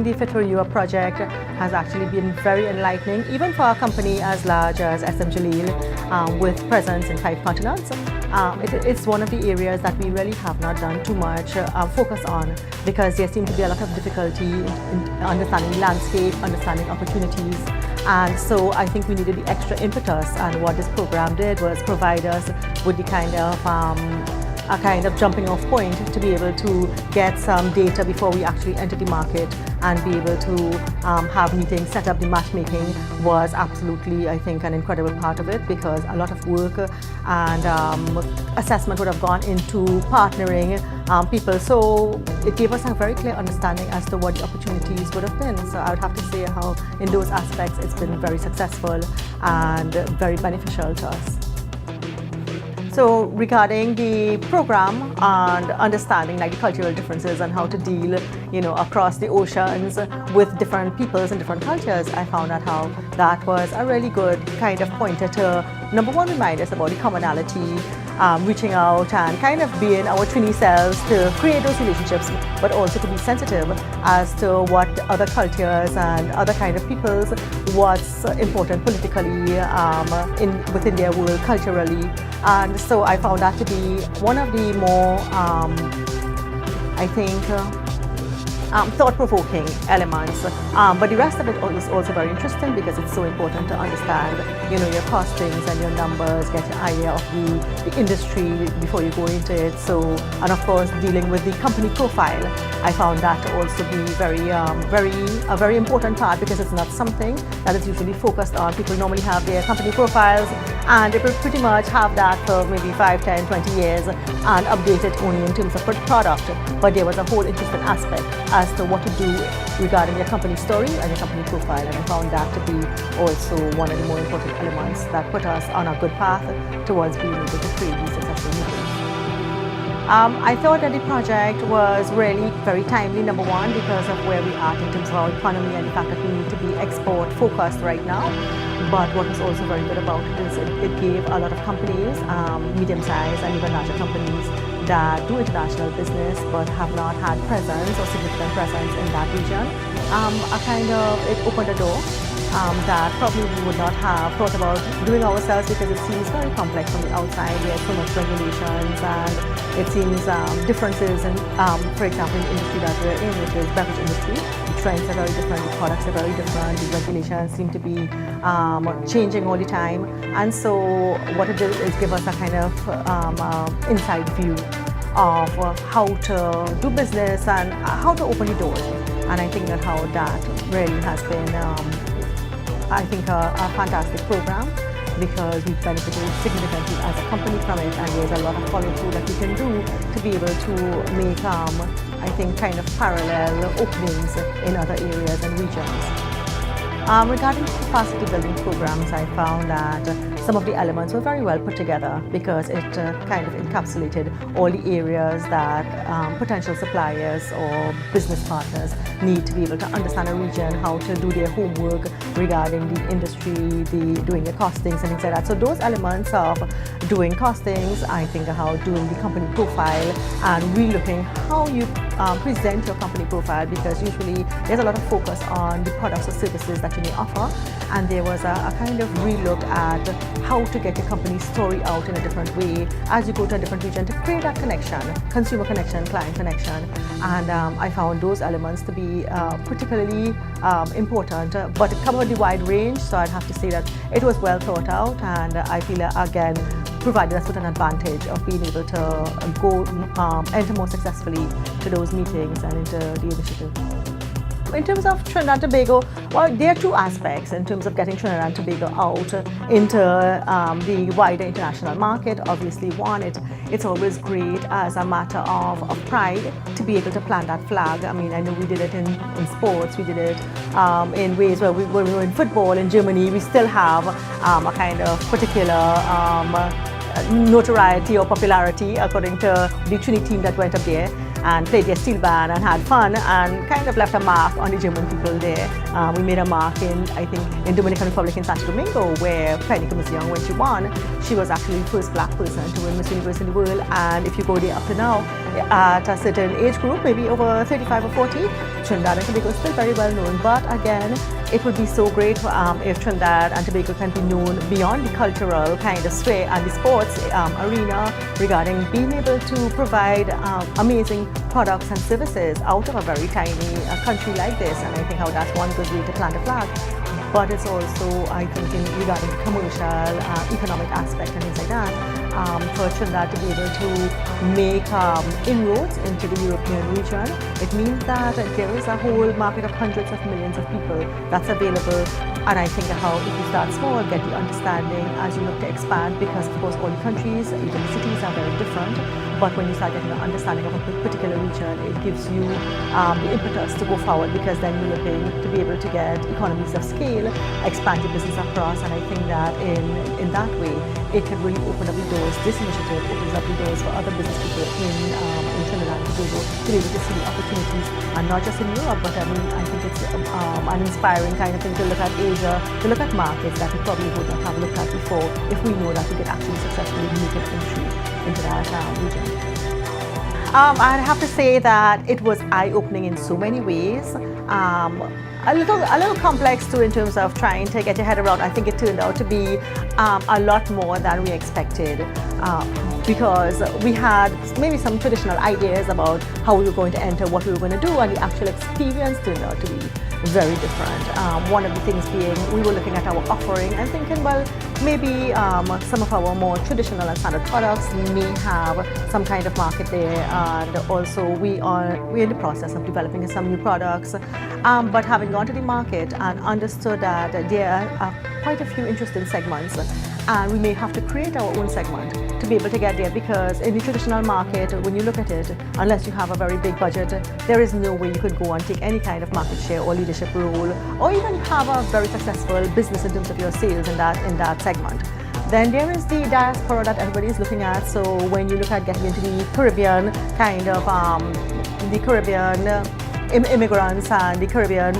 doing the Fit for You project has actually been very enlightening, even for a company as large as Jaleel, with presence in 5 continents. It's one of the areas that we really have not done too much focus on, because there seems to be a lot of difficulty in understanding landscape, understanding opportunities. And so I think we needed the extra impetus, and what this program did was provide us with the kind of jumping off point to be able to get some data before we actually enter the market, and be able to have meetings, set up the matchmaking was absolutely, I think, an incredible part of it, because a lot of work and assessment would have gone into partnering people. So it gave us a very clear understanding as to what the opportunities would have been. So I would have to say how in those aspects it's been very successful and very beneficial to us. So regarding the program and understanding like the cultural differences and how to deal, across the oceans with different peoples and different cultures, I found out how that was a really good kind of pointer to, number one, remind us about the commonality, reaching out and kind of being our Trini selves to create those relationships, but also to be sensitive as to what other cultures and other kind of peoples, what's important politically within their world, culturally. And so I found that to be one of the more, thought-provoking elements. But the rest of it is also very interesting, because it's so important to understand, your costings and your numbers, get an idea of the industry before you go into it. So, and of course, dealing with the company profile, I found that to also be a very important part, because it's not something that is usually focused on. People normally have their company profiles, and they will pretty much have that for maybe 5, 10, 20 years and update it only in terms of product. But there was a whole interesting aspect as to what to do regarding your company story and your company profile, and I found that to be also one of the more important elements that put us on a good path towards being able to create these successful meetings. I thought that the project was really very timely, number one, because of where we are in terms of our economy and the fact that we need to be export focused right now. But what was also very good about it is it gave a lot of companies, medium-sized and even larger companies, that do international business but have not had presence or significant presence in that region. It opened a door that probably we would not have thought about doing ourselves, because it seems very complex from the outside. There's so much regulations, and it seems differences in, for example, in the industry that we're in, which is beverage industry. The trends are very different, the products are very different, the regulations seem to be changing all the time. And so what it did is give us a kind of inside view of how to do business and how to open the doors. And I think that how that really has been a fantastic program, because we've benefited significantly as a company from it, and there's a lot of follow-through that we can do to be able to make, kind of parallel openings in other areas and regions. Regarding capacity building programs, I found that some of the elements were very well put together, because it kind of encapsulated all the areas that potential suppliers or business partners need to be able to understand a region, how to do their homework regarding the industry, doing the costings and things like that. So those elements of doing costings, I think how doing the company profile and relooking how you present your company profile, because usually there's a lot of focus on the products or services that you may offer, and there was a kind of relook at how to get your company story out in a different way as you go to a different region to create that connection, consumer connection, client connection. And I found those elements to be particularly important, but it covered the wide range, so I'd have to say that it was well thought out, and I feel again provided us with an advantage of being able to go enter more successfully to those meetings and into the initiative. In terms of Trinidad and Tobago, well, there are two aspects in terms of getting Trinidad and Tobago out into the wider international market. Obviously, one, it's always great as a matter of pride to be able to plant that flag. I mean, I know we did it in sports, we did it in ways where we were in football in Germany. We still have a kind of particular notoriety or popularity according to the Trini team that went up there. and played their steel band and had fun and kind of left a mark on the German people there. We made a mark in, I think, in Dominican Republic in Santo Domingo, where Penny was young when she won. She was actually the first black person to win Miss Universe in the world, and if you go there up to now, at a certain age group, maybe over 35 or 40, Trinidad and Tobago is still very well known. But again, it would be so great if Trinidad and Tobago can be known beyond the cultural kind of sphere and the sports arena regarding being able to provide amazing products and services out of a very tiny country like this. And I think how that's one good way to plant a flag. But it's also, I think, regarding commercial, economic aspect and things like that, for Trinidad to be able to make inroads into the European region. It means that there is a whole market of hundreds of millions of people that's available. And I think how if you start small, get the understanding as you look to expand, because of course all the countries, even the cities are very different. But when you start getting an understanding of a particular region, it gives you the impetus to go forward, because then you're looking to be able to get economies of scale, expand your business across. And I think that in that way, it can really open up the doors. This initiative opens up the doors for other business people in Trinidad and Tobago to be able to see the opportunities, and not just in Europe, but I mean, I think it's an inspiring kind of thing to look at Asia, to look at markets that we probably would not have looked at before if we know that we could actually successfully make an entry into that region. I'd have to say that it was eye-opening in so many ways. A little complex too in terms of trying to get your head around. I think it turned out to be a lot more than we expected, because we had maybe some traditional ideas about how we were going to enter, what we were going to do, and the actual experience turned out to be very different. One of the things being, we were looking at our offering and thinking, well, maybe some of our more traditional and standard products may have some kind of market there, and also we're in the process of developing some new products. But having gone to the market and understood that there are quite a few interesting segments, and we may have to create our own segment to be able to get there, because in the traditional market, when you look at it, unless you have a very big budget, there is no way you could go and take any kind of market share or leadership role, or even have a very successful business in terms of your sales in that segment. Then there is the diaspora that everybody is looking at. So when you look at getting into the Caribbean kind of the Caribbean immigrants and the Caribbean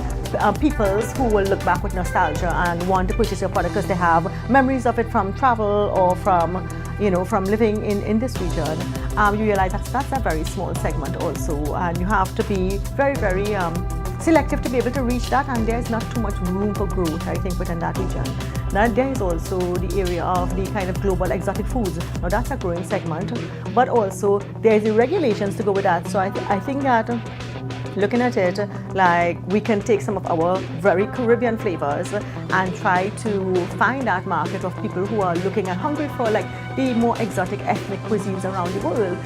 peoples who will look back with nostalgia and want to purchase your product because they have memories of it from travel or from living in this region, you realize that's a very small segment also, and you have to be very, very selective to be able to reach that, and there's not too much room for growth, I think, within that region. Now there is also the area of the kind of global exotic foods. Now that's a growing segment, but also there's the regulations to go with that. So I think that looking at it, like, we can take some of our very Caribbean flavors and try to find that market of people who are looking and hungry for like the more exotic ethnic cuisines around the world,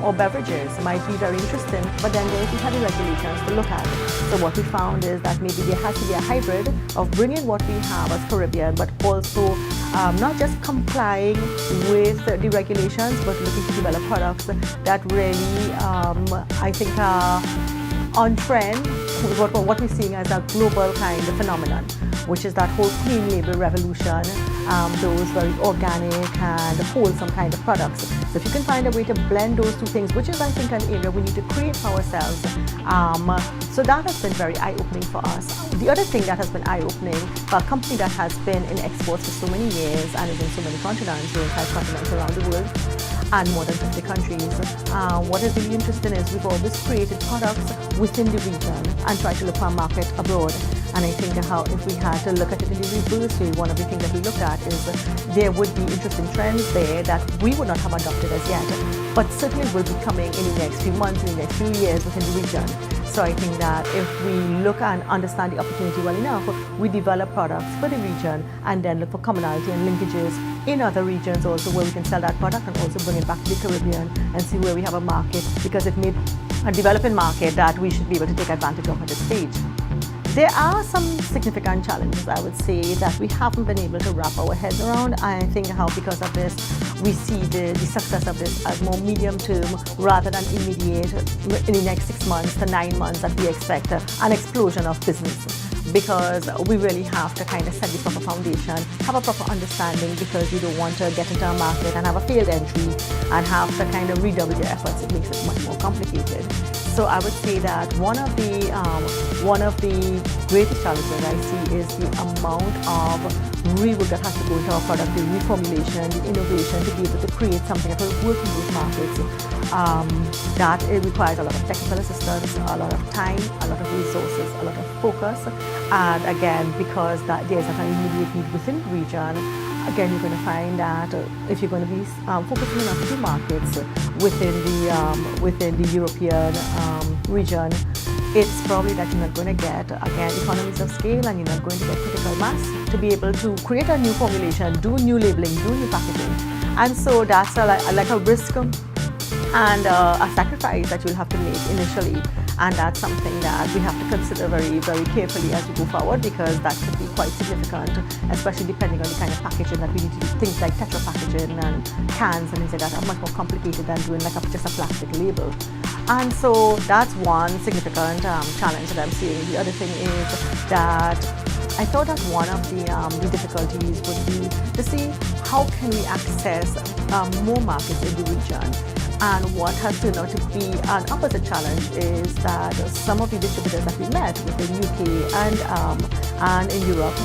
or beverages might be very interesting. But then there's the heavy regulations to look at. So what we found is that maybe there has to be a hybrid of bringing what we have as Caribbean, but also not just complying with the regulations, but looking to develop products that really, I think, are on trend with what we're seeing as a global kind of phenomenon, which is that whole clean label revolution, those very organic and wholesome kind of products. So if you can find a way to blend those two things, which is, I think, an area we need to create for ourselves. So that has been very eye-opening for us. The other thing that has been eye-opening for a company that has been in exports for so many years and is in so many continents, 5 continents around the world, and more than 50 countries. What is really interesting is we've always created products within the region and tried to look for a market abroad. And I think how if we had to look at it in the reverse way, one of the things that we looked at is there would be interesting trends there that we would not have adopted as yet, but certainly will be coming in the next few months, in the next few years within the region. So I think that if we look and understand the opportunity well enough, we develop products for the region and then look for commonality and linkages in other regions also where we can sell that product and also bring it back to the Caribbean and see where we have a market, because it may be a developing market that we should be able to take advantage of at this stage. There are some significant challenges, I would say, that we haven't been able to wrap our heads around. I think how because of this, we see the success of this as more medium term rather than immediate in the next 6 months to 9 months that we expect an explosion of business. because we really have to kind of set the proper foundation, have a proper understanding, because you don't want to get into a market and have a failed entry and have to kind of redouble your efforts. It makes it much more complicated. So I would say that one of the greatest challenges I see is the amount of rework that has to go into our product, the reformulation, the innovation, to be able to create something that will work in those markets. That it requires a lot of technical assistance, a lot of time, a lot of resources, a lot of focus. And again, because there's an immediate need within the region, again, you're going to find that if you're going to be focusing on a few markets within the European region, it's probably that you're not going to get, again, economies of scale, and you're not going to get critical mass to be able to create a new formulation, do new labeling, do new packaging. And so that's like a risk and a sacrifice that you'll have to make initially. And that's something that we have to consider very, very carefully as we go forward, because that could be quite significant, especially depending on the kind of packaging that we need to do. Things like tetra packaging and cans and things like that are much more complicated than doing like just a plastic label. And so that's one significant challenge that I'm seeing. The other thing is that I thought that one of the difficulties would be to see how can we access more markets in the region. And what has turned out to be an opposite challenge is that some of the distributors that we met within UK and in Europe,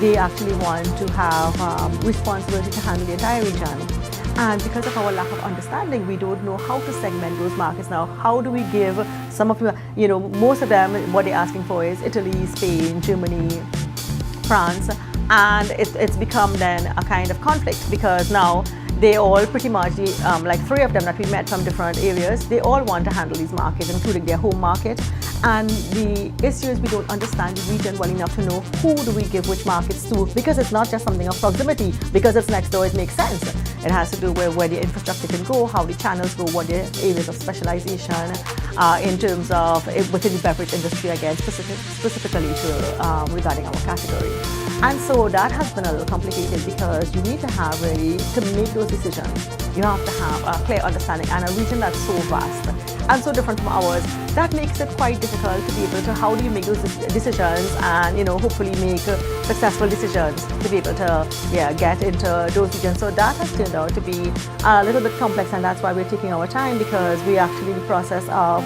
they actually want to have responsibility to handle the entire region. And because of our lack of understanding, we don't know how to segment those markets. Now, how do we give some of the, most of them, what they're asking for is Italy, Spain, Germany, France, and it's become then a kind of conflict, because now they all pretty much, like three of them that we met from different areas, they all want to handle these markets, including their home market. And the issue is we don't understand the region well enough to know who do we give which markets to, because it's not just something of proximity. Because it's next door, it makes sense. It has to do with where the infrastructure can go, how the channels go, what the areas of specialization in terms of within the beverage industry, again, specifically regarding our category. And so that has been a little complicated, because you need to have really, to make those decisions, you have to have a clear understanding, and a region that's so vast and so different from ours, that makes it quite difficult to be able to, how do you make those decisions and, hopefully make successful decisions to be able to, get into those regions. So that has turned out to be a little bit complex, and that's why we're taking our time, because we're actually in the process of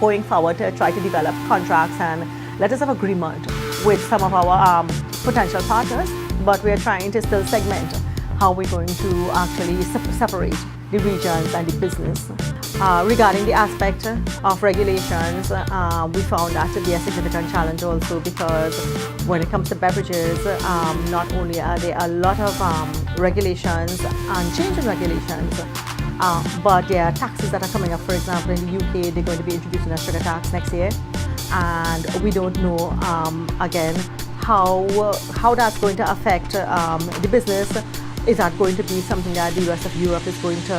going forward to try to develop contracts and letters of agreement with some of our potential partners, but we're trying to still segment how we're going to actually separate the regions and the business. Regarding the aspect of regulations, we found that to be a significant challenge also, because when it comes to beverages, not only are there a lot of regulations and changing regulations, but there are taxes that are coming up. For example, in the UK, they're going to be introducing a sugar tax next year, and we don't know, again, how that's going to affect the business. Is that going to be something that the rest of Europe is going to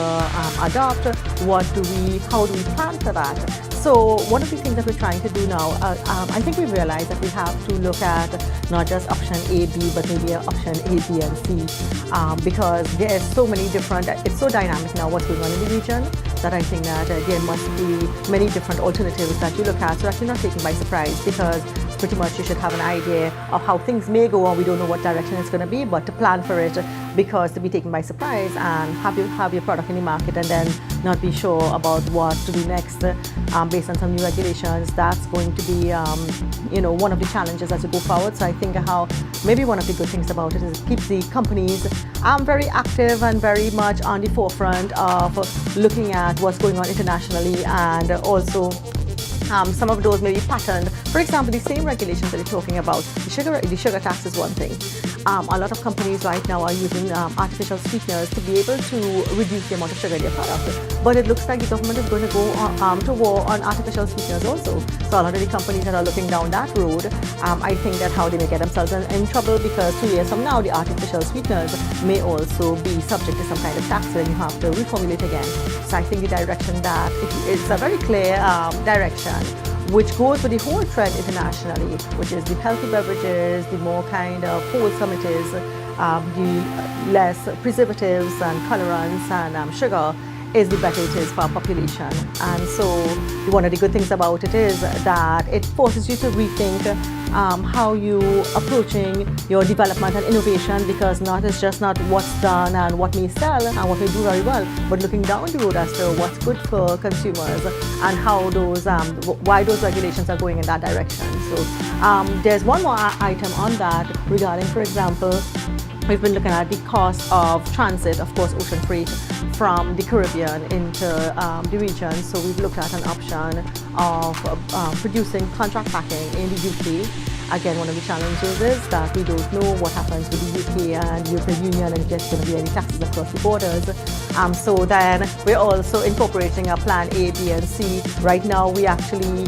adopt? How do we plan for that? So one of the things that we're trying to do now, I think we realize that we have to look at not just option A, B, but maybe option A, B, and C, because there are so many different, it's so dynamic now what's going on in the region, that I think that there must be many different alternatives that you look at, so that you're not taken by surprise, because pretty much you should have an idea of how things may go, and we don't know what direction it's going to be, but to plan for it, because to be taken by surprise and have your product in the market and then not be sure about what to do next based on some new regulations, that's going to be one of the challenges as we go forward. So I think maybe one of the good things about it is it keeps the companies very active and very much on the forefront of looking at what's going on internationally, and also some of those may be patterned. For example, the same regulations that you're talking about, the sugar tax is one thing. A lot of companies right now are using artificial sweeteners to be able to reduce the amount of sugar in their product. But it looks like the government is going to go to war on artificial sweeteners also. So a lot of the companies that are looking down that road, I think that how they may get themselves in trouble, because 2 years from now, the artificial sweeteners may also be subject to some kind of tax, and you have to reformulate again. So I think the direction that it's a very clear direction, which goes with the whole trend internationally, which is the healthy beverages, the more kind of wholesome it is, the less preservatives and colorants and sugar. is the better it is for our population. And so one of the good things about it is that it forces you to rethink how you approaching your development and innovation, because it's just not what's done and what may sell and what may do very well, but looking down the road as to what's good for consumers and how those why those regulations are going in that direction. So there's one more item on that regarding, for example, we've been looking at the cost of transit, of course, ocean freight from the Caribbean into the region. So we've looked at an option of producing contract packing in the UK. Again, one of the challenges is that we don't know what happens with the UK and European Union, and if there's going to be any taxes across the borders. So then we're also incorporating a plan A, B, and C. Right now, we actually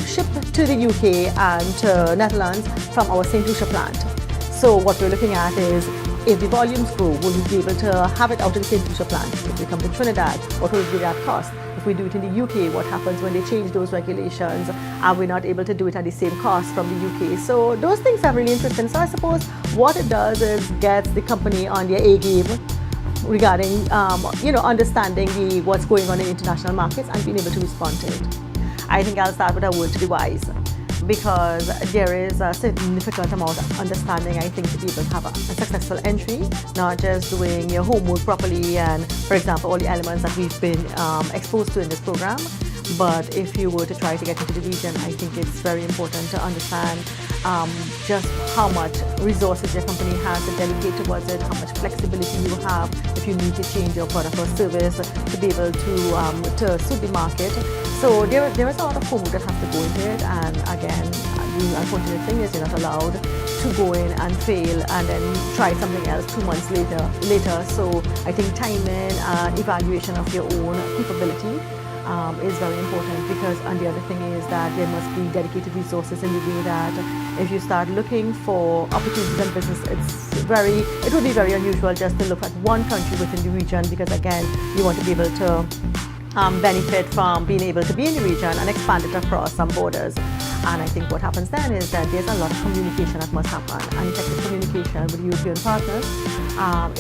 ship to the UK and to Netherlands from our St. Lucia plant. So what we're looking at is, if the volumes grow, will we be able to have it out of the St. Lucia plant? If we come to Trinidad, what will be that cost? If we do it in the UK, what happens when they change those regulations? Are we not able to do it at the same cost from the UK? So those things are really interesting. So I suppose what it does is gets the company on their A game regarding understanding what's going on in international markets and being able to respond to it. I think I'll start with a word to the wise, because there is a significant amount of understanding, I think, to be able to have a successful entry, not just doing your homework properly and, for example, all the elements that we've been exposed to in this program. But if you were to try to get into the region, I think it's very important to understand just how much resources your company has to dedicate towards it, how much flexibility you have if you need to change your product or service to be able to suit the market. So there is a lot of homework that has to go into it, and again, the unfortunate thing is you're not allowed to go in and fail and then try something else 2 months later. So I think timing and evaluation of your own capability is very important, because, and the other thing is that there must be dedicated resources in the way that if you start looking for opportunities in business, it would be very unusual just to look at one country within the region, because again, you want to be able to benefit from being able to be in the region and expand it across some borders. And I think what happens then is that there's a lot of communication that must happen, and effective communication with European partners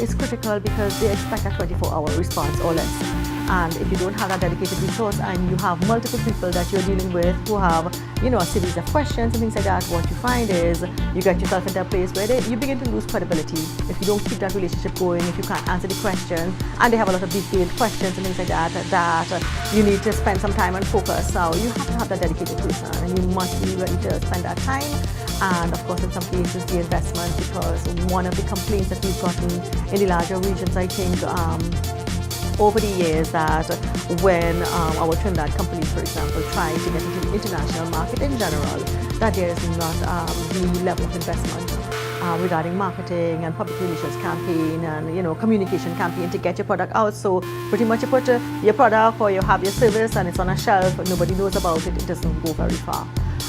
is critical, because they expect a 24-hour response or less. And if you don't have that dedicated resource and you have multiple people that you're dealing with who have, a series of questions and things like that, what you find is you get yourself into a place where you begin to lose credibility. If you don't keep that relationship going, if you can't answer the questions, and they have a lot of detailed questions and things like that, that you need to spend some time and focus. So you have to have that dedicated person, and you must be ready to spend that time. And of course, in some cases, the investment, because one of the complaints that we've gotten in the larger regions, I think, over the years, that when our Trinidad companies, for example, try to get into the international market in general, that there is not the level of investment regarding marketing and public relations campaign and communication campaign to get your product out. So pretty much you put your product or you have your service and it's on a shelf, but nobody knows about it, it doesn't go very far.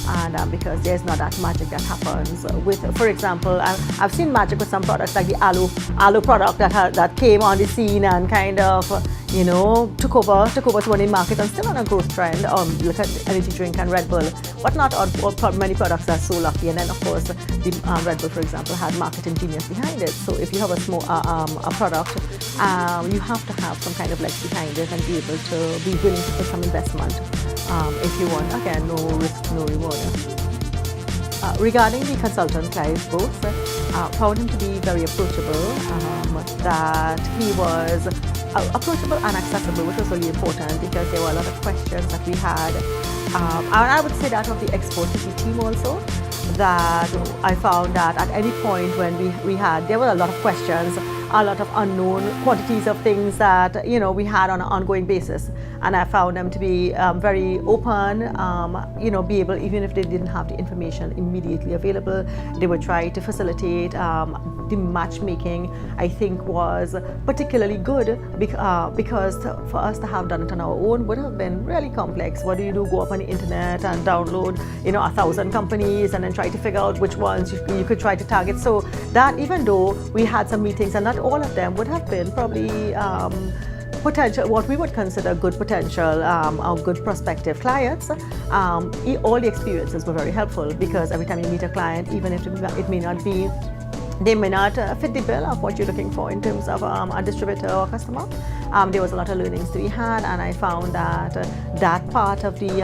And because there's not that magic that happens with, for example, I've seen magic with some products like the aloe product that came on the scene and kind of took over to one in market and still on a growth trend. Look at energy drink and Red Bull, but not all many products are so lucky. And then of course the Red Bull, for example, had marketing genius behind it. So if you have a product, you have to have some kind of legs behind it and be able to be willing to put some investment. If you want, again, no risk, no reward. Regarding the consultant Clive Booth, found him to be very approachable, that he was approachable and accessible, which was really important, because there were a lot of questions that we had. And I would say that of the export team also, that I found that at any point when there were a lot of questions, a lot of unknown quantities of things that we had on an ongoing basis, and I found them to be very open, be able, even if they didn't have the information immediately available, they would try to facilitate. The matchmaking, I think, was particularly good because for us to have done it on our own would have been really complex. What do you do? Go up on the internet and download 1,000 companies and then try to figure out which ones you could try to target. So that, even though we had some meetings and not all of them would have been probably potential, what we would consider good potential or good prospective clients, all the experiences were very helpful, because every time you meet a client, even if it may not be, they may not fit the bill of what you're looking for in terms of a distributor or customer, there was a lot of learnings to be had, and I found that that part of the,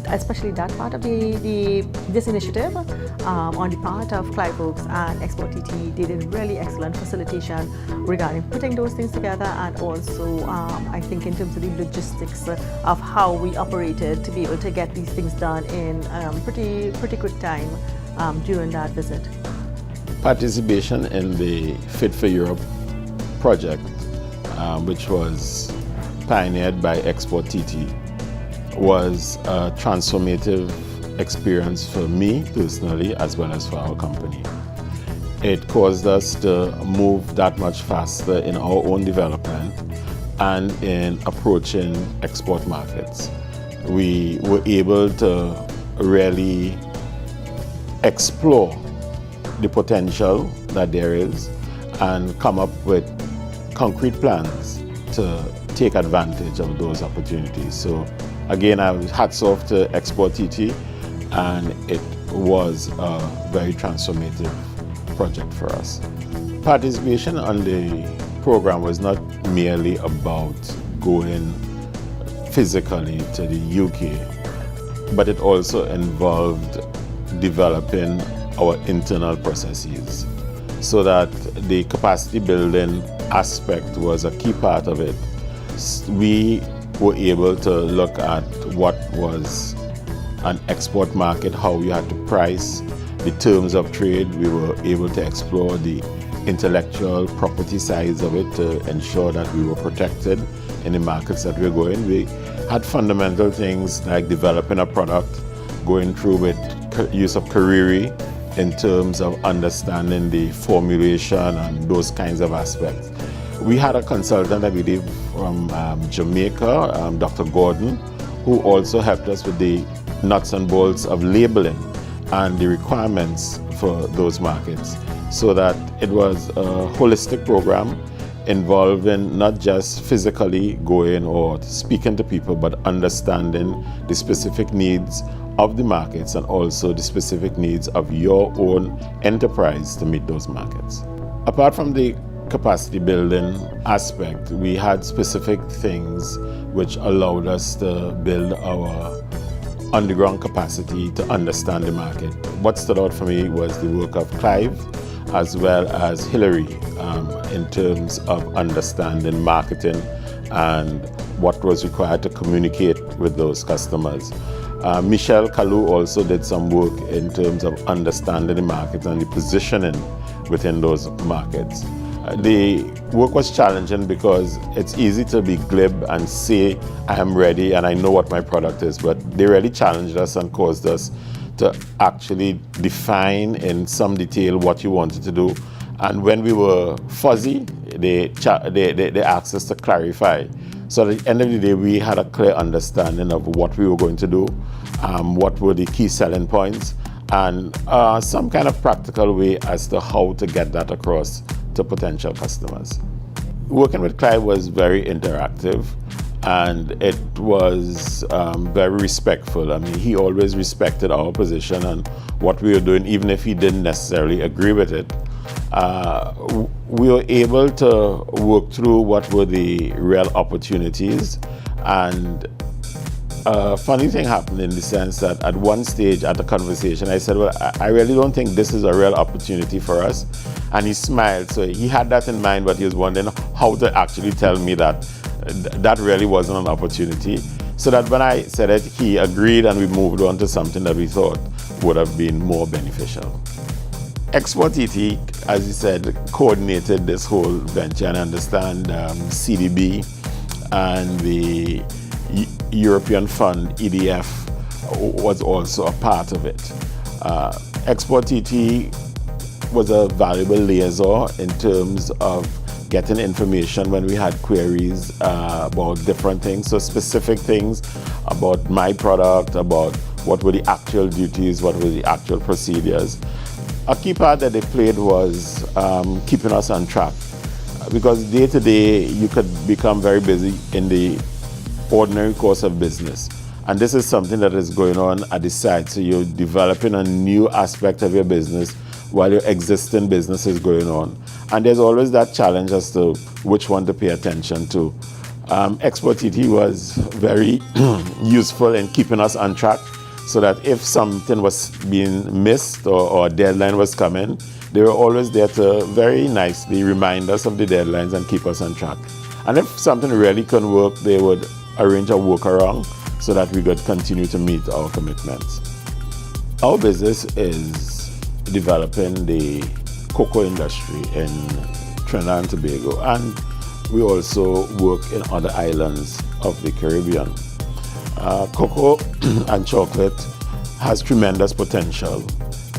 especially that part of this initiative on the part of Clive Oaks and Export TT, they did really excellent facilitation regarding putting those things together, and also I think in terms of the logistics of how we operated to be able to get these things done in pretty quick time during that visit. Participation in the Fit for Europe project, which was pioneered by Export TT, was a transformative experience for me personally as well as for our company. It caused us to move that much faster in our own development and in approaching export markets. We were able to really explore the potential that there is and come up with concrete plans to take advantage of those opportunities. So again, hats off to Export TT, and it was a very transformative project for us. Participation on the program was not merely about going physically to the UK, but it also involved developing our internal processes, so that the capacity building aspect was a key part of it. We were able to look at what was an export market, how we had to price, the terms of trade. We were able to explore the intellectual property sides of it to ensure that we were protected in the markets that we were going. We had fundamental things like developing a product, going through with use of Kariri in terms of understanding the formulation and those kinds of aspects. We had a consultant, I believe, from Jamaica, Dr. Gordon, who also helped us with the nuts and bolts of labeling and the requirements for those markets, so that it was a holistic program involving not just physically going or speaking to people, but understanding the specific needs of the markets and also the specific needs of your own enterprise to meet those markets. Apart from the capacity building aspect, we had specific things which allowed us to build our underground capacity to understand the market. What stood out for me was the work of Clive as well as Hillary in terms of understanding marketing and what was required to communicate with those customers. Michelle Kalu also did some work in terms of understanding the market and the positioning within those markets. The work was challenging because it's easy to be glib and say, I am ready and I know what my product is, but they really challenged us and caused us to actually define in some detail what you wanted to do. And when we were fuzzy, they asked us to clarify. So at the end of the day, we had a clear understanding of what we were going to do, what were the key selling points, and some kind of practical way as to how to get that across to potential customers. Working with Clive was very interactive, and it was very respectful. I mean, he always respected our position and what we were doing, even if he didn't necessarily agree with it. We were able to work through what were the real opportunities, and a funny thing happened in the sense that at one stage at the conversation I said, well, I really don't think this is a real opportunity for us, and he smiled. So he had that in mind, but he was wondering how to actually tell me that that really wasn't an opportunity, so that when I said it, he agreed and we moved on to something that we thought would have been more beneficial. Export TT, as you said, coordinated this whole venture, and I understand CDB and the European Fund, EDF, was also a part of it. Export TT was a valuable liaison in terms of getting information when we had queries about different things, so specific things about my product, about what were the actual duties, what were the actual procedures. A key part that they played was keeping us on track, because day to day you could become very busy in the ordinary course of business, and this is something that is going on at the side. So you're developing a new aspect of your business while your existing business is going on, and there's always that challenge as to which one to pay attention to. Export TT was very useful in keeping us on track, so that if something was being missed or a deadline was coming, they were always there to very nicely remind us of the deadlines and keep us on track. And if something really couldn't work, they would arrange a workaround so that we could continue to meet our commitments. Our business is developing the cocoa industry in Trinidad and Tobago, and we also work in other islands of the Caribbean. Cocoa and chocolate has tremendous potential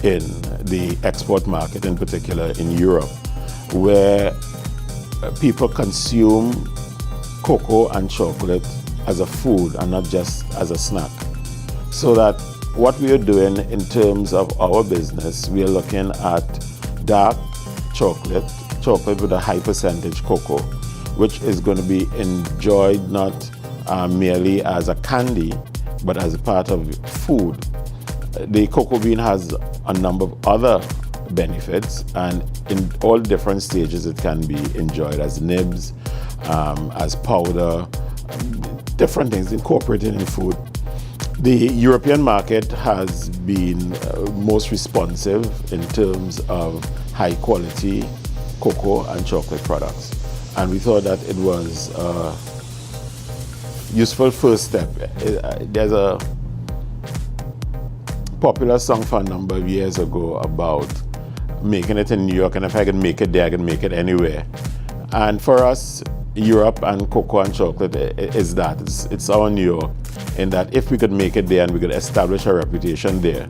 in the export market, in particular in Europe, where people consume cocoa and chocolate as a food and not just as a snack. So that what we are doing in terms of our business, we are looking at dark chocolate with a high percentage cocoa, which is going to be enjoyed not merely as a candy, but as a part of food. The cocoa bean has a number of other benefits, and in all different stages it can be enjoyed as nibs, as powder, different things incorporated in food. The European market has been most responsive in terms of high quality cocoa and chocolate products, and we thought that it was a useful first step. There's a popular song from a number of years ago about making it in New York, and if I can make it there, I can make it anywhere. And for us, Europe and cocoa and chocolate is that. It's our New York, in that if we could make it there and we could establish a reputation there,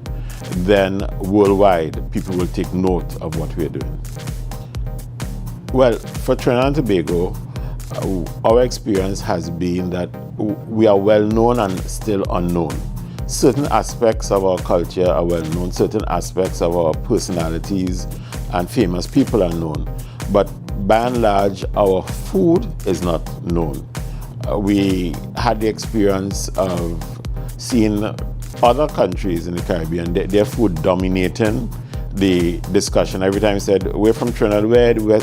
then worldwide people will take note of what we're doing. Well, for Trinidad and Tobago, our experience has been that we are well known and still unknown. Certain aspects of our culture are well known, certain aspects of our personalities and famous people are known, but by and large, our food is not known. We had the experience of seeing other countries in the Caribbean, their food dominating the discussion. Every time you said, we're from Trinidad, where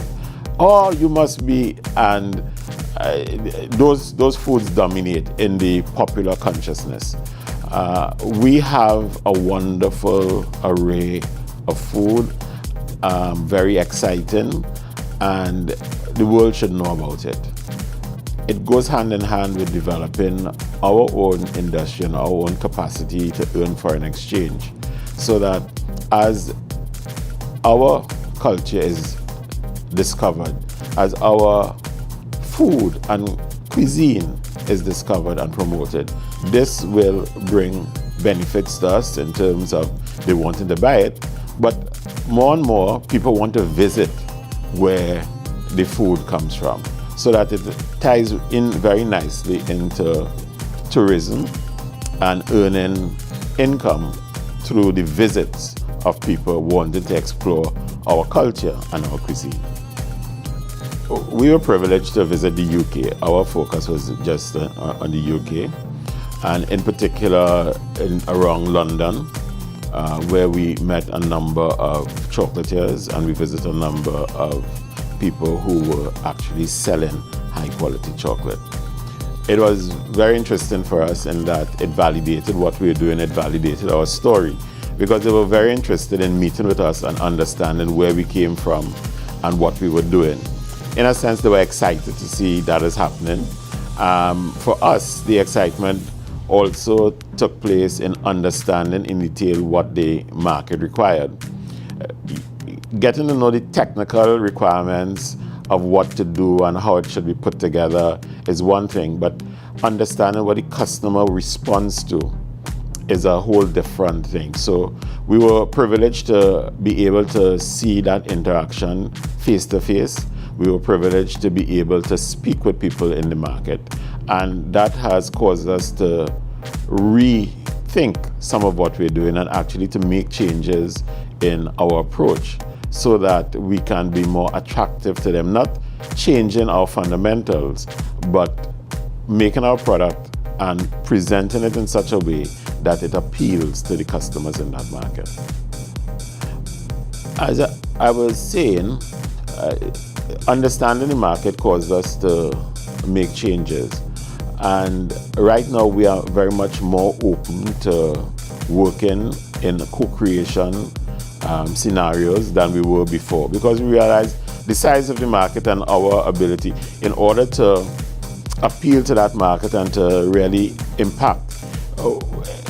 oh, you must be, and those foods dominate in the popular consciousness. We have a wonderful array of food, very exciting, and the world should know about it. It goes hand in hand with developing our own industry and our own capacity to earn foreign exchange, so that as our culture is discovered, as our food and cuisine is discovered and promoted, this will bring benefits to us in terms of they wanting to buy it, but more and more people want to visit where the food comes from, so that it ties in very nicely into tourism and earning income through the visits of people wanting to explore our culture and our cuisine. We were privileged to visit the UK. Our focus was just on the UK, and in particular around London, where we met a number of chocolatiers and we visited a number of people who were actually selling high quality chocolate. It was very interesting for us in that it validated what we were doing, it validated our story, because they were very interested in meeting with us and understanding where we came from and what we were doing. In a sense, they were excited to see that is happening. For us, the excitement also took place in understanding in detail what the market required. Getting to know the technical requirements of what to do and how it should be put together is one thing, but understanding what the customer responds to is a whole different thing. So we were privileged to be able to see that interaction face to face. We were privileged to be able to speak with people in the market, and that has caused us to rethink some of what we're doing and actually to make changes in our approach so that we can be more attractive to them, not changing our fundamentals, but making our product and presenting it in such a way that it appeals to the customers in that market. As I was saying, understanding the market caused us to make changes. And right now we are very much more open to working in co-creation scenarios than we were before, because we realize the size of the market and our ability in order to appeal to that market and to really impact.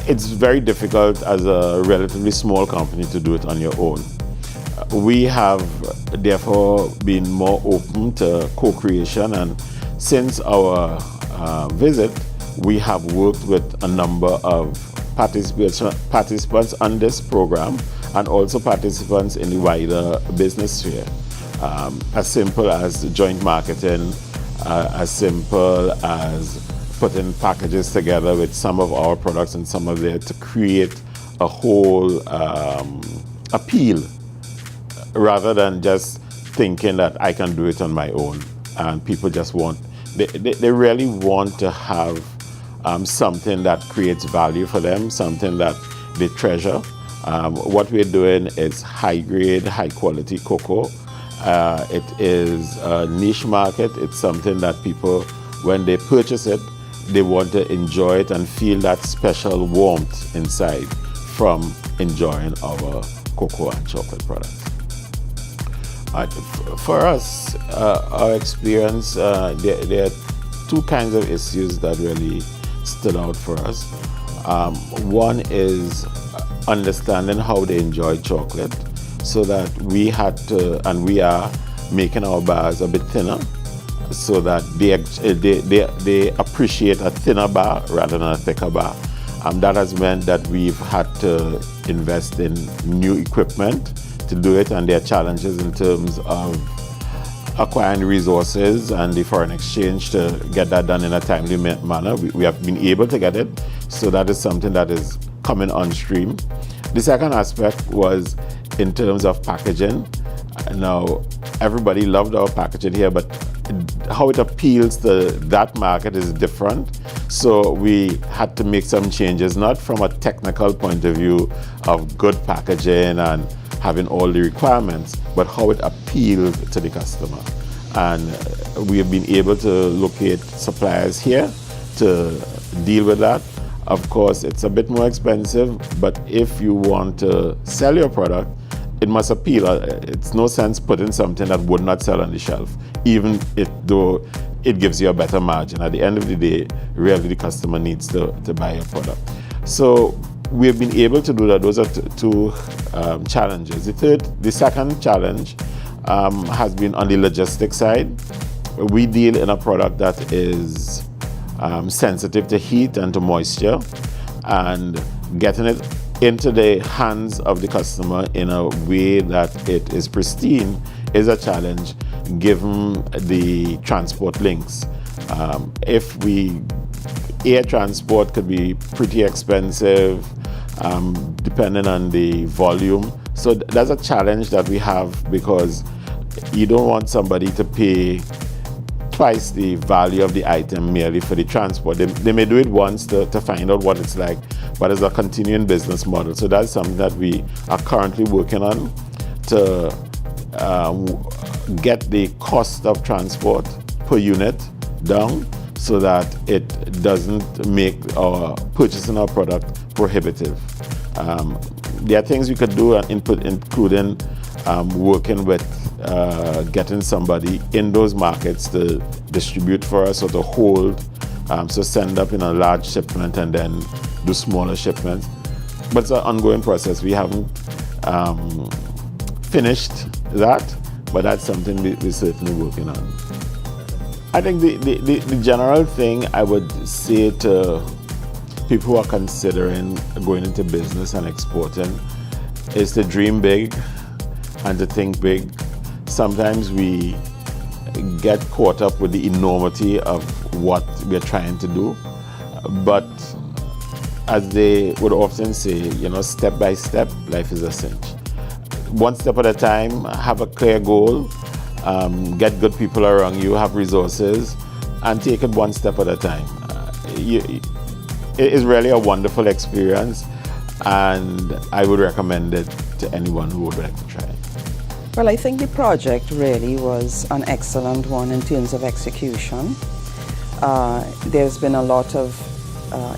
It's very difficult as a relatively small company to do it on your own. We have therefore been more open to co-creation, and since our visit, we have worked with a number of participants on this program and also participants in the wider business sphere. As simple as joint marketing, as simple as putting packages together with some of our products and some of theirs to create a whole appeal, rather than just thinking that I can do it on my own. And people just they really want to have something that creates value for them, something that they treasure. What we're doing is high grade, high quality cocoa. It is a niche market. It's something that people, when they purchase it, they want to enjoy it and feel that special warmth inside from enjoying our cocoa and chocolate products. For us, our experience, there are two kinds of issues that really stood out for us. One is understanding how they enjoy chocolate, so that we had to, and we are making our bars a bit thinner, so that they appreciate a thinner bar rather than a thicker bar. That has meant that we've had to invest in new equipment to do it, and there are challenges in terms of acquiring resources and the foreign exchange to get that done in a timely manner. We have been able to get it, so that is something that is coming on stream. The second aspect was in terms of packaging. Now, everybody loved our packaging here, but how it appeals to that market is different. So we had to make some changes, not from a technical point of view of good packaging and having all the requirements, but how it appealed to the customer. And we have been able to locate suppliers here to deal with that. Of course, it's a bit more expensive, but if you want to sell your product, it must appeal. It's no sense putting something that would not sell on the shelf, even though it gives you a better margin. At the end of the day, really the customer needs to buy your product. So we have been able to do that. Those are two challenges. The second challenge has been on the logistics side. We deal in a product that is sensitive to heat and to moisture, and getting it into the hands of the customer in a way that it is pristine is a challenge, given the transport links. Air transport could be pretty expensive, depending on the volume. So that's a challenge that we have, because you don't want somebody to pay twice the value of the item merely for the transport. They may do it once to find out what it's like, but it's a continuing business model. So that's something that we are currently working on to get the cost of transport per unit down, so that it doesn't make our purchasing our product prohibitive. There are things we could do, including working with getting somebody in those markets to distribute for us or to hold, so send up in a large shipment and then do smaller shipments. But it's an ongoing process. We haven't finished that, but that's something we're certainly working on. I think the general thing I would say to people who are considering going into business and exporting is to dream big and to think big. Sometimes we get caught up with the enormity of what we're trying to do, but as they would often say, step by step, life is a cinch. One step at a time, have a clear goal, get good people around you, have resources, and take it one step at a time. It is really a wonderful experience, and I would recommend it to anyone who would like to try it. Well, I think the project really was an excellent one in terms of execution. There's been a lot of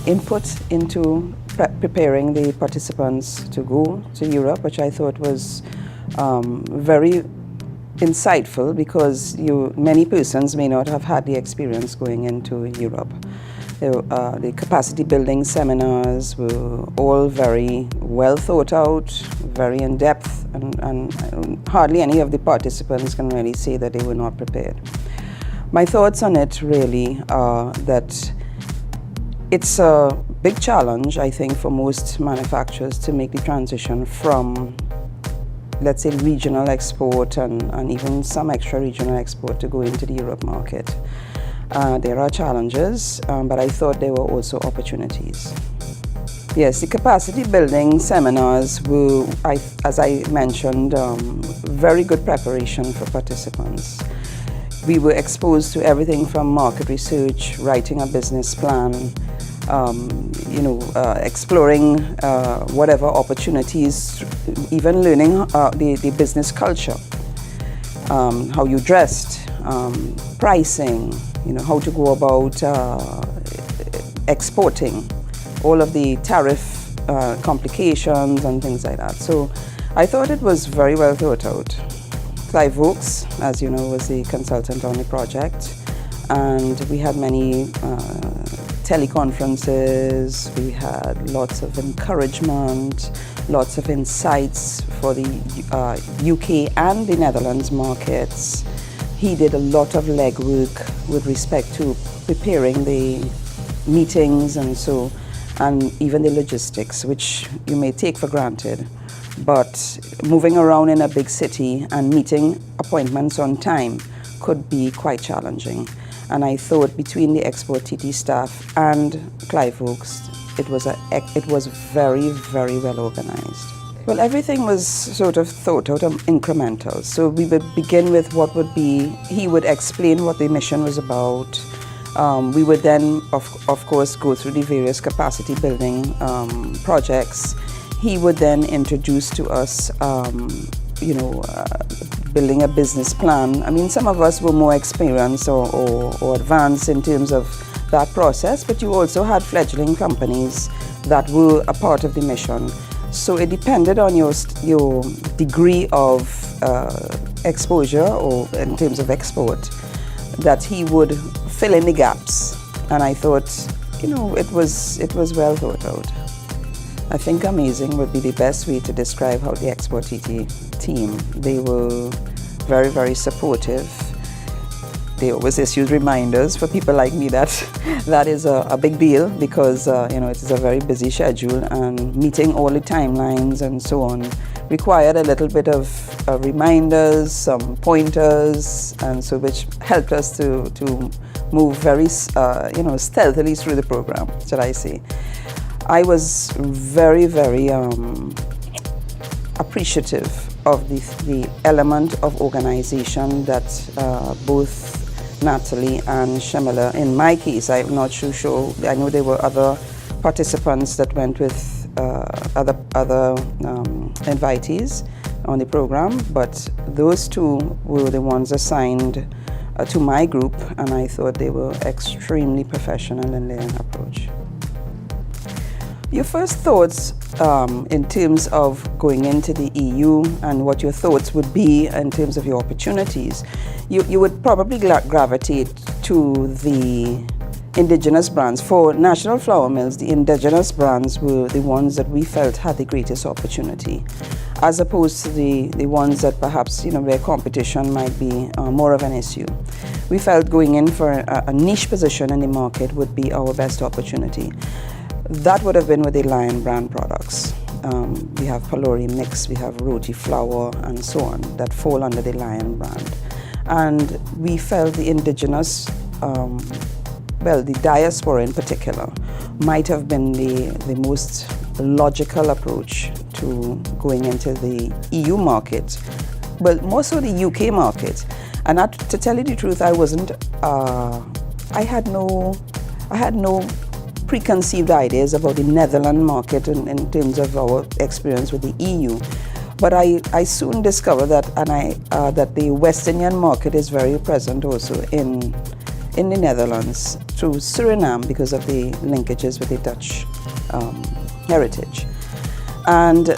input into preparing the participants to go to Europe, which I thought was very insightful, because many persons may not have had the experience going into Europe. The capacity building seminars were all very well thought out, very in depth, and hardly any of the participants can really say that they were not prepared. My thoughts on it really are that it's a big challenge, I think, for most manufacturers to make the transition from, let's say, regional export and even some extra regional export to go into the Europe market. There are challenges, but I thought there were also opportunities. Yes, the capacity building seminars were, as I mentioned, very good preparation for participants. We were exposed to everything from market research, writing a business plan, exploring whatever opportunities, even learning the business culture, how you dressed, pricing, how to go about exporting, all of the tariff complications and things like that. So I thought it was very well thought out. Clive Oakes, as you know, was the consultant on the project, and we had many teleconferences, we had lots of encouragement, lots of insights for the UK and the Netherlands markets. He did a lot of legwork with respect to preparing the meetings and even the logistics, which you may take for granted. But moving around in a big city and meeting appointments on time could be quite challenging. And I thought between the Export TT staff and Clive Oakes, it was very, very well organized. Well, everything was sort of thought out incremental. So we would begin with what would be, he would explain what the mission was about. We would then, of course, go through the various capacity building projects. He would then introduce to us, building a business plan. I mean, some of us were more experienced or advanced in terms of that process, but you also had fledgling companies that were a part of the mission. So it depended on your degree of exposure or in terms of export, that he would fill in the gaps. And I thought, it was well thought out. I think amazing would be the best way to describe how the Export TT team, they were very, very supportive. They always issued reminders for people like me that is a big deal, because it is a very busy schedule, and meeting all the timelines and so on required a little bit of reminders, some pointers, and so which helped us to move very stealthily through the program, should I say. I was very, very appreciative of the element of organization that both Natalie and Shamila, in my case, I'm not too sure, I know there were other participants that went with other invitees on the program, but those two were the ones assigned to my group, and I thought they were extremely professional in their approach. Your first thoughts in terms of going into the EU, and what your thoughts would be in terms of your opportunities, you would probably gravitate to the indigenous brands. For National Flour Mills, the indigenous brands were the ones that we felt had the greatest opportunity, as opposed to the ones that perhaps where competition might be more of an issue. We felt going in for a niche position in the market would be our best opportunity. That would have been with the Lion brand products. We have Palori Mix, we have Roti Flour, and so on, that fall under the Lion brand. And we felt the indigenous, the diaspora in particular, might have been the most logical approach to going into the EU market, but more so the UK market. And to tell you the truth, I wasn't, I had no preconceived ideas about the Netherlands market in terms of our experience with the EU. But I soon discovered that, that the West Indian market is very present also in in the Netherlands through Suriname because of the linkages with the Dutch heritage. And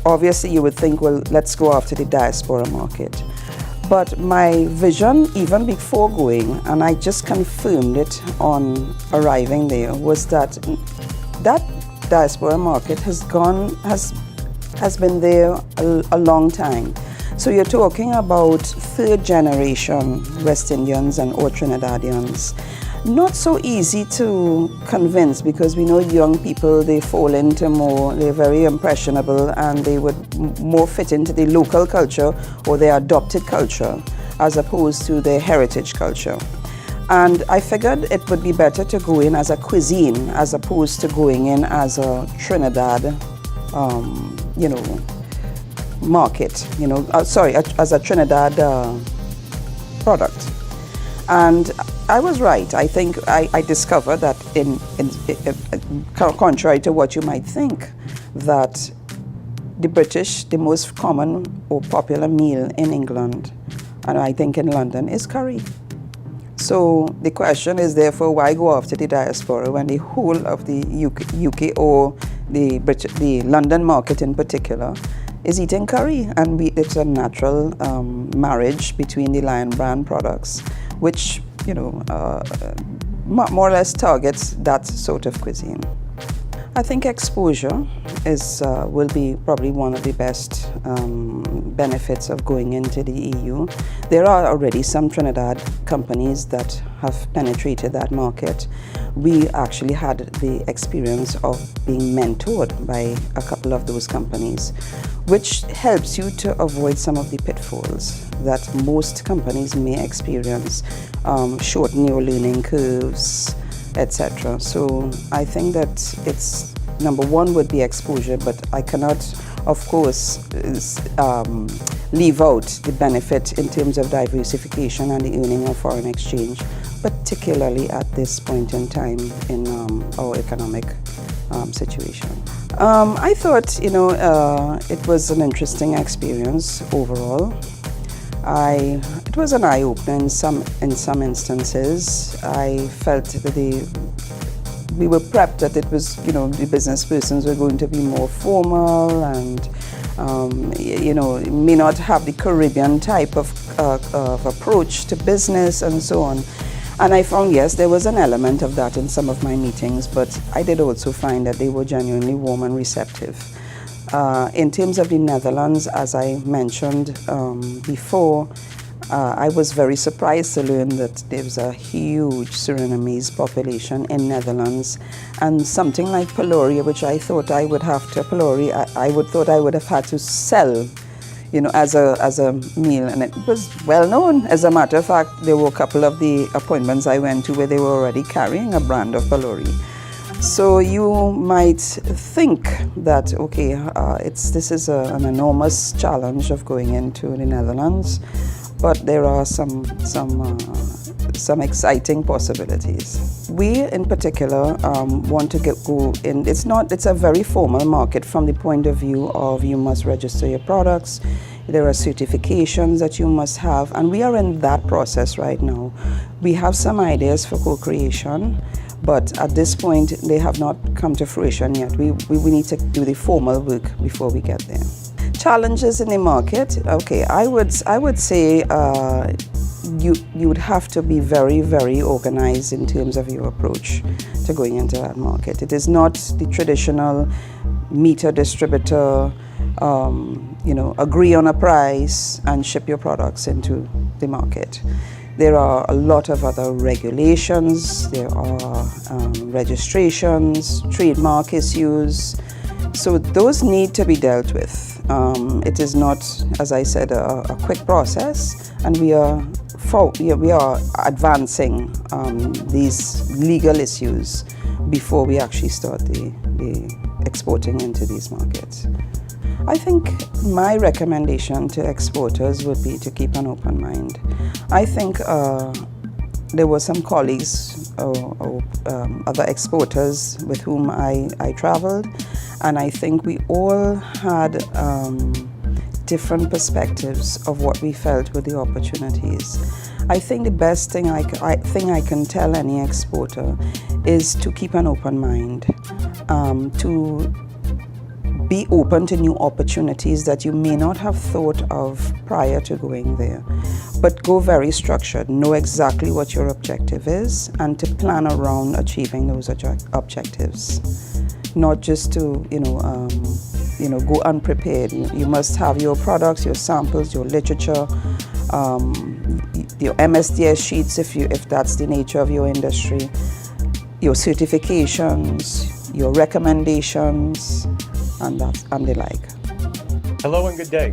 obviously you would think, well, let's go after the diaspora market. But my vision, even before going, and I just confirmed it on arriving there, was that that diaspora market has been there a long time. So you're talking about third generation West Indians and or Trinidadians. Not so easy to convince, because we know young people, they fall into more, they're very impressionable, and they would more fit into the local culture or their adopted culture as opposed to their heritage culture. And I figured it would be better to go in as a cuisine as opposed to going in as a Trinidad, market, as a Trinidad product. And I was right. I think I discovered that in contrary to what you might think, that the British, the most common or popular meal in England, and I think in London, is curry. So the question is therefore, why go after the diaspora when the whole of the UK or the London market in particular is eating curry, and it's a natural marriage between the Lion brand products, which more or less targets that sort of cuisine. I think exposure will be probably one of the best benefits of going into the EU. There are already some Trinidad companies that have penetrated that market. We actually had the experience of being mentored by a couple of those companies, which helps you to avoid some of the pitfalls that most companies may experience, shorten your learning curves, etc. So I think that it's number one would be exposure, but I cannot, of course, leave out the benefit in terms of diversification and the earning of foreign exchange, particularly at this point in time in our economic situation. I thought, it was an interesting experience overall. It was an eye-opener in some instances. I felt that we were prepped that it was, the business persons were going to be more formal and, may not have the Caribbean type of approach to business and so on. And I found, yes, there was an element of that in some of my meetings, but I did also find that they were genuinely warm and receptive. In terms of the Netherlands, as I mentioned before, I was very surprised to learn that there's a huge Surinamese population in Netherlands, and something like Peloria, which I thought I would have to I would have had to sell, as a meal, and it was well known. As a matter of fact, there were a couple of the appointments I went to where they were already carrying a brand of Pelori. So you might think that, okay, this is an enormous challenge of going into the Netherlands, but there are some exciting possibilities. We, in particular, want to go in. It's a very formal market from the point of view of you must register your products. There are certifications that you must have, and we are in that process right now. We have some ideas for co-creation, but at this point, they have not come to fruition yet. We need to do the formal work before we get there. Challenges in the market. Okay, I would say you would have to be very, very organized in terms of your approach to going into that market. It is not the traditional meter distributor, agree on a price and ship your products into the market. There are a lot of other regulations, there are registrations, trademark issues, so those need to be dealt with. It is not, as I said, a quick process, and we are advancing these legal issues before we actually start the exporting into these markets. I think my recommendation to exporters would be to keep an open mind. I think there were some colleagues or other exporters with whom I traveled, and I think we all had different perspectives of what we felt were the opportunities. I think the best thing I can tell any exporter is to keep an open mind, to be open to new opportunities that you may not have thought of prior to going there. But go very structured, know exactly what your objective is, and to plan around achieving those objectives. Not just to, go unprepared. You must have your products, your samples, your literature, your MSDS sheets if that's the nature of your industry, your certifications, your recommendations, and the like. Hello and good day.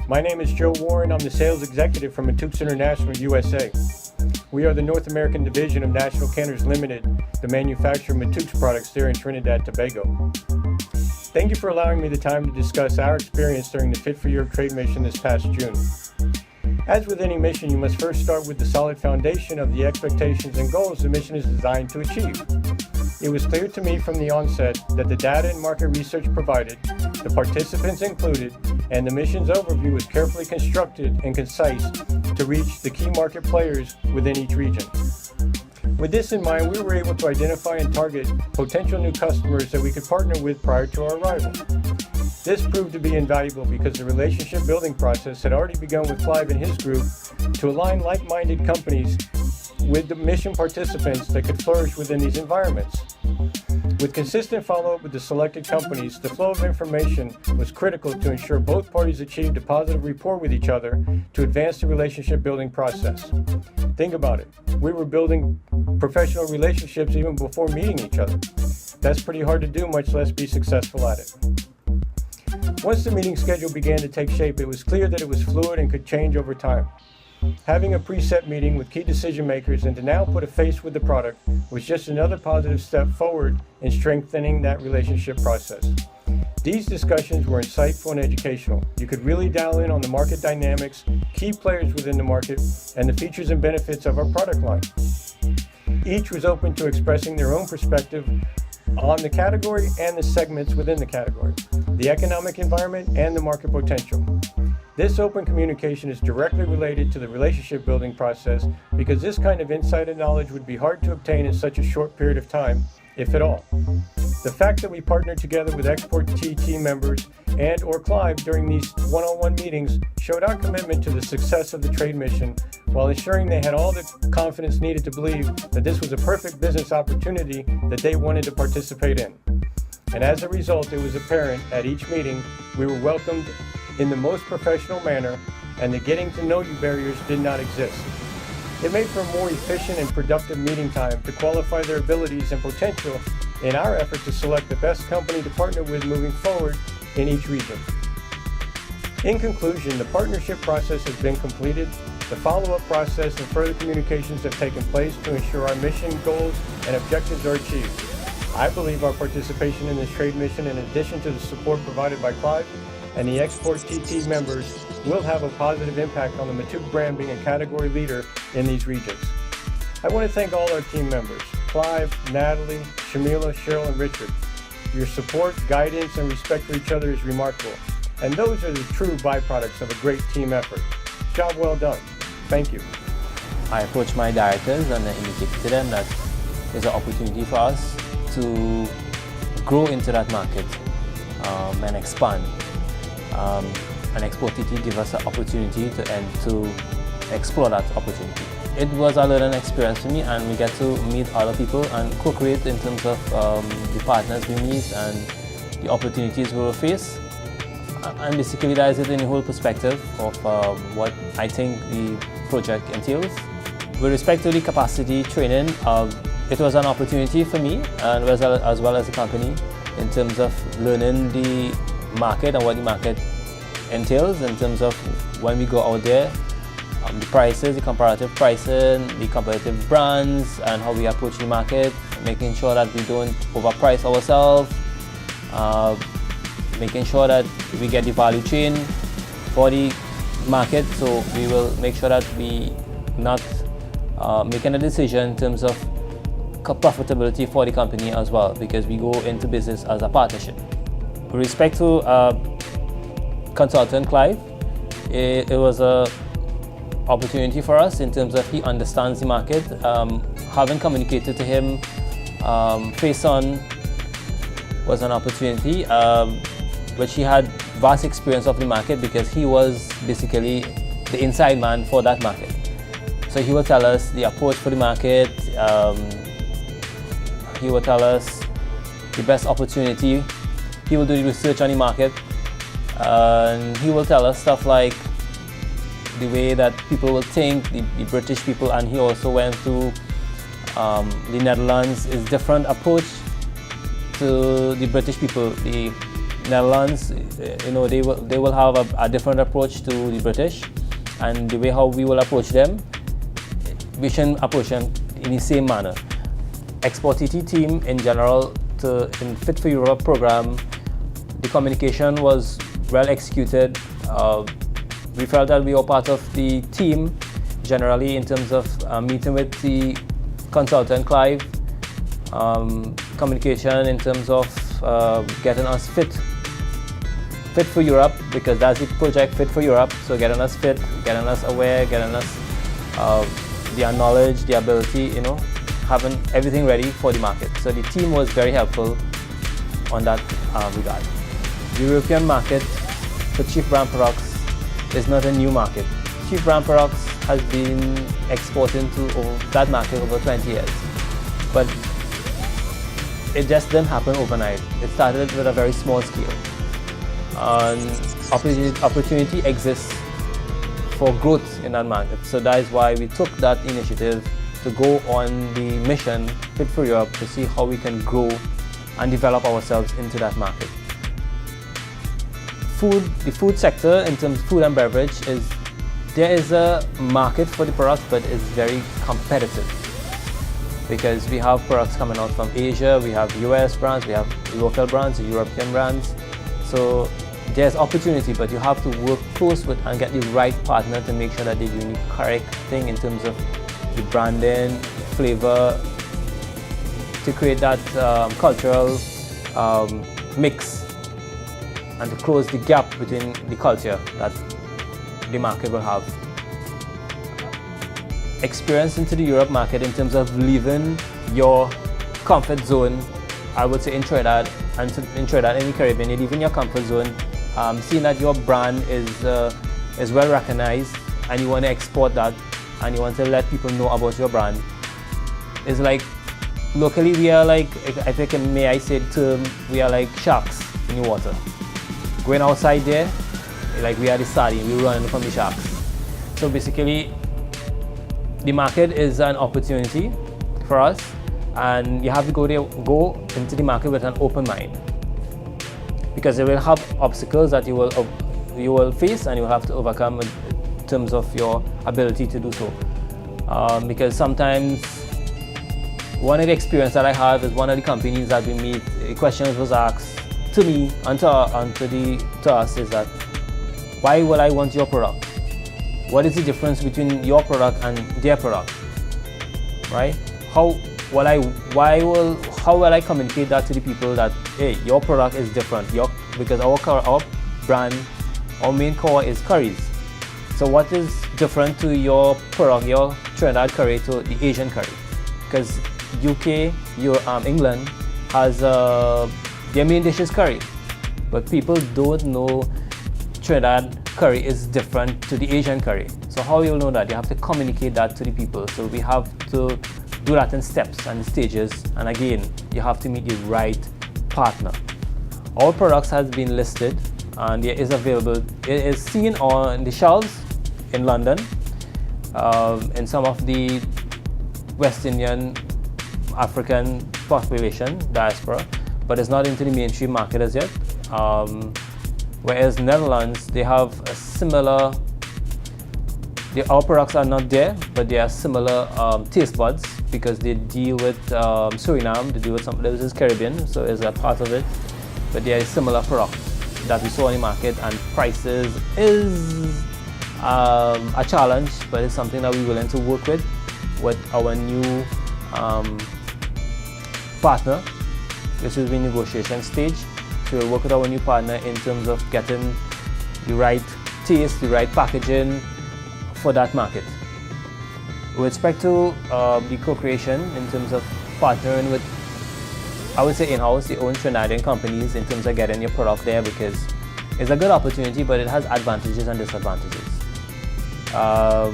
My name is Joe Warren. I'm the sales executive for Matouk International USA. We are the North American division of National Canners Limited, the manufacturer of Matouk's products there in Trinidad, Tobago. Thank you for allowing me the time to discuss our experience during the Fit for Europe trade mission this past June. As with any mission, you must first start with the solid foundation of the expectations and goals the mission is designed to achieve. It was clear to me from the onset that the data and market research provided, the participants included, and the mission's overview was carefully constructed and concise to reach the key market players within each region. With this in mind, we were able to identify and target potential new customers that we could partner with prior to our arrival. This proved to be invaluable because the relationship building process had already begun with Clive and his group to align like-minded companies with the mission participants that could flourish within these environments. With consistent follow-up with the selected companies, the flow of information was critical to ensure both parties achieved a positive rapport with each other to advance the relationship building process. Think about it. We were building professional relationships even before meeting each other. That's pretty hard to do, much less be successful at it. Once the meeting schedule began to take shape, it was clear that it was fluid and could change over time. Having a preset meeting with key decision makers and to now put a face with the product was just another positive step forward in strengthening that relationship process. These discussions were insightful and educational. You could really dial in on the market dynamics, key players within the market, and the features and benefits of our product line. Each was open to expressing their own perspective on the category and the segments within the category, the economic environment, and the market potential. This open communication is directly related to the relationship building process because this kind of insight and knowledge would be hard to obtain in such a short period of time, if at all. The fact that we partnered together with Export TT members and or Clive during these one-on-one meetings showed our commitment to the success of the trade mission while ensuring they had all the confidence needed to believe that this was a perfect business opportunity that they wanted to participate in. And as a result, it was apparent at each meeting we were welcomed in the most professional manner and the getting to know you barriers did not exist. It made for a more efficient and productive meeting time to qualify their abilities and potential in our effort to select the best company to partner with moving forward in each region. In conclusion, the partnership process has been completed. The follow-up process and further communications have taken place to ensure our mission, goals, and objectives are achieved. I believe our participation in this trade mission, in addition to the support provided by Clive and the Export TT members, will have a positive impact on the Matouk brand being a category leader in these regions. I want to thank all our team members, Clive, Natalie, Shamila, Cheryl, and Richard. Your support, guidance, and respect for each other is remarkable. And those are the true byproducts of a great team effort. Job well done. Thank you. I approached my directors and indicated to them that there's an opportunity for us to grow into that market and expand. And Export TT give us an opportunity to explore that opportunity. It was a learning experience for me, and we get to meet other people and co-create in terms of the partners we meet and the opportunities we will face. And basically that is it in the whole perspective of what I think the project entails. With respect to the capacity training, it was an opportunity for me and as well as the company in terms of learning the market and what the market entails in terms of when we go out there, the prices, the comparative pricing, the competitive brands, and how we approach the market, making sure that we don't overprice ourselves, making sure that we get the value chain for the market. So we will make sure that we not making a decision in terms of profitability for the company as well, because we go into business as a partnership. With respect to consultant Clive, it was a opportunity for us in terms of he understands the market. Having communicated to him face on was an opportunity, which he had vast experience of the market because he was basically the inside man for that market. So he will tell us the approach for the market, he will tell us the best opportunity, he will do the research on the market, and he will tell us stuff like the way that people will think, the British people, and he also went to the Netherlands is different approach to the British people. The Netherlands, they will have a different approach to the British, and the way how we will approach them, we shouldn't approach them in the same manner. Export TT team in general, in Fit for Europe program, the communication was well executed. We felt that we were part of the team generally in terms of meeting with the consultant Clive, communication in terms of getting us fit for Europe, because that's the project, Fit for Europe. So getting us fit, getting us aware, getting us the knowledge, the ability, having everything ready for the market. So the team was very helpful on that regard. The European market for cheap brand products is not a new market. Cheap brand products has been exporting to that market over 20 years. But it just didn't happen overnight. It started with a very small scale. Opportunity exists for growth in that market. So that is why we took that initiative to go on the mission Fit for Europe to see how we can grow and develop ourselves into that market. The food sector, in terms of food and beverage, there is a market for the product, but it's very competitive because we have products coming out from Asia, we have US brands, we have local brands, European brands. So there's opportunity, but you have to work close with and get the right partner to make sure that they're doing the correct thing in terms of the branding, flavor, to create that cultural mix and to close the gap between the culture that the market will have. Experience into the Europe market in terms of leaving your comfort zone, I would say in Trinidad and in the Caribbean, you're leaving your comfort zone, seeing that your brand is well recognized and you want to export that and you want to let people know about your brand. It's like, locally we are like, I think, may I say the term, we are like sharks in the water. Going outside there, like we are the sardine, we run from the sharks. So basically, the market is an opportunity for us, and you have to go into the market with an open mind, because it will have obstacles that you will face and you will have to overcome in terms of your ability to do so. Because sometimes one of the experience that I have is one of the companies that we meet, a question was asked to me and to us is that, why will I want your product? What is the difference between your product and their product? Right? How will I communicate that to the people that, hey, your product is different? Because our brand, our main core is curries. So what is different to your product, your Trinidad curry to the Asian curry? Because UK, England has their main dish is curry, but people don't know Trinidad curry is different to the Asian curry. So how you'll know that? You have to communicate that to the people. So we have to do that in steps and stages, and again, you have to meet the right partner. Our products has been listed and it is available. It is seen on the shelves in London, in some of the West Indian, African population, diaspora, but it's not into the mainstream market as yet. Whereas Netherlands, they have a similar, our products are not there, but they are similar taste buds, because they deal with Suriname, they deal with this is Caribbean, so it's a part of it, but they are similar products that we saw on the market, and prices is a challenge, but it's something that we're willing to work with our new partner. This is the negotiation stage. So we'll work with our new partner in terms of getting the right taste, the right packaging for that market. With respect to the co-creation in terms of partnering with, I would say in-house, the own Trinidadian companies in terms of getting your product there, because it's a good opportunity, but it has advantages and disadvantages.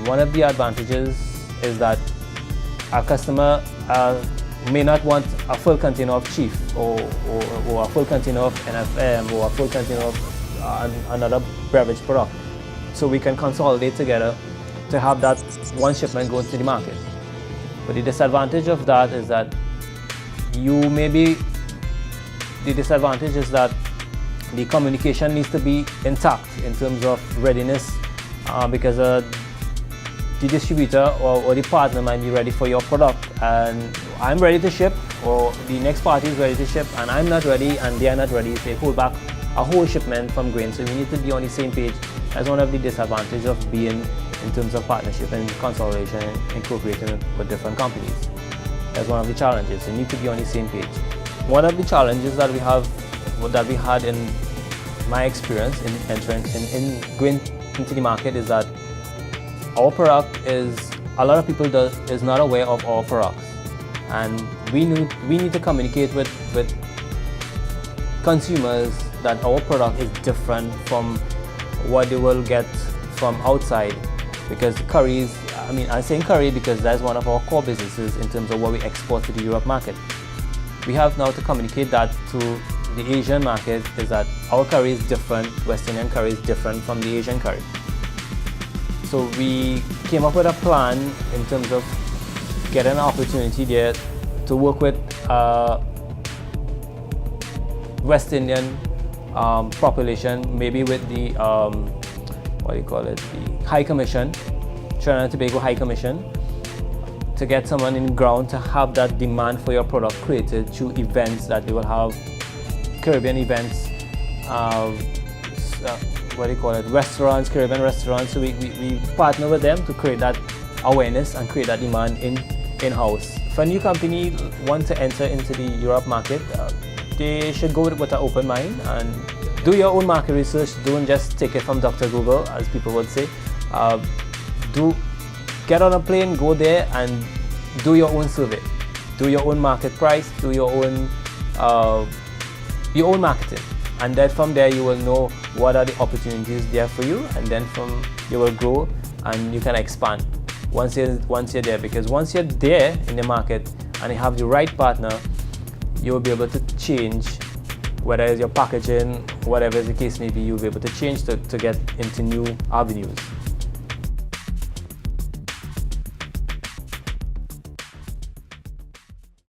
One of the advantages is that our customer may not want a full container of Chief or a full container of NFM or a full container of another beverage product. So we can consolidate together to have that one shipment go to the market. But the disadvantage of that is that the disadvantage is that the communication needs to be intact in terms of readiness, because the distributor or the partner might be ready for your product and I'm ready to ship, or the next party is ready to ship and I'm not ready and they are not ready. They hold back a whole shipment from grain. So we need to be on the same page. That's one of the disadvantages of being in terms of partnership and consolidation and co-creating with different companies. That's one of the challenges. You need to be on the same page. One of the challenges that we had in my experience in entering in going into the market is that our product is, a lot of people is not aware of our products, and we need to communicate with consumers that our product is different from what they will get from outside. Because curries, I mean, I'm saying curry because that's one of our core businesses in terms of what we export to the Europe market. We have now to communicate that to the Asian market, is that our curry is different, West Indian curry is different from the Asian curry. So we came up with a plan in terms of getting an opportunity there to work with West Indian population, maybe with the the High Commission, Trinidad and Tobago High Commission, to get someone in ground to have that demand for your product created through events that they will have, Caribbean events, restaurants, Caribbean restaurants. So we partner with them to create that awareness and create that demand in-house. If a new company wants to enter into the Europe market, they should go with an open mind and do your own market research. Don't just take it from Dr. Google, as people would say. Get on a plane, go there and do your own survey. Do your own market price, do your own marketing. And then from there you will know what are the opportunities there for you, and then from you will grow and you can expand once you're there. Because once you're there in the market and you have the right partner, you will be able to change, whether it's your packaging, whatever the case may be, you'll be able to change to get into new avenues.